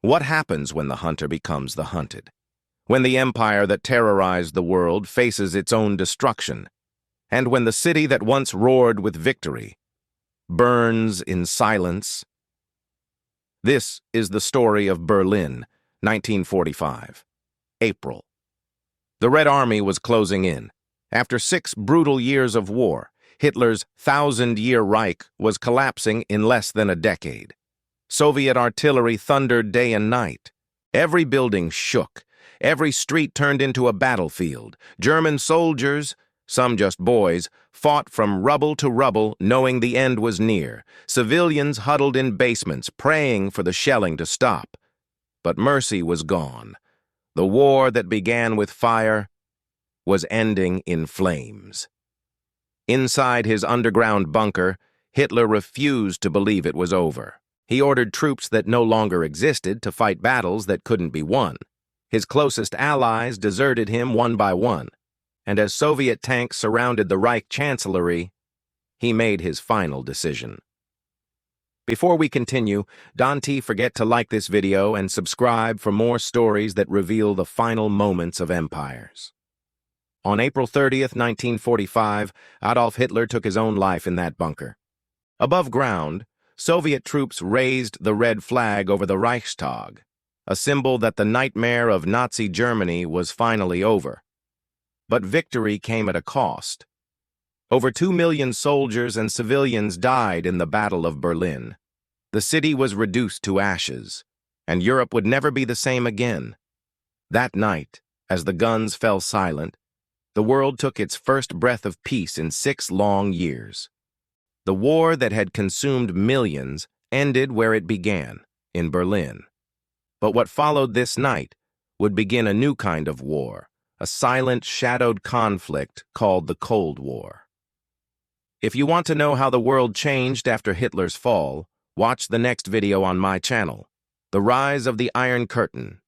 What happens when the hunter becomes the hunted? When the empire that terrorized the world faces its own destruction? And when the city that once roared with victory burns in silence? This is the story of Berlin, 1945. April. The Red Army was closing in. After 6 brutal years of war, Hitler's 1,000-year Reich was collapsing in less than a decade. Soviet artillery thundered day and night. Every building shook. Every street turned into a battlefield. German soldiers, some just boys, fought from rubble to rubble, knowing the end was near. Civilians huddled in basements, praying for the shelling to stop. But mercy was gone. The war that began with fire was ending in flames. Inside his underground bunker, Hitler refused to believe it was over. He ordered troops that no longer existed to fight battles that couldn't be won. His closest allies deserted him one by one, and as Soviet tanks surrounded the Reich Chancellery, he made his final decision. Before we continue, don't forget to like this video and subscribe for more stories that reveal the final moments of empires. On April 30th, 1945, Adolf Hitler took his own life in that bunker. Above ground, Soviet troops raised the red flag over the Reichstag, a symbol that the nightmare of Nazi Germany was finally over. But victory came at a cost. Over 2 million soldiers and civilians died in the Battle of Berlin. The city was reduced to ashes, and Europe would never be the same again. That night, as the guns fell silent, the world took its first breath of peace in 6 long years. The war that had consumed millions ended where it began, in Berlin. But what followed this night would begin a new kind of war, a silent, shadowed conflict called the Cold War. If you want to know how the world changed after Hitler's fall, watch the next video on my channel, The Rise of the Iron Curtain,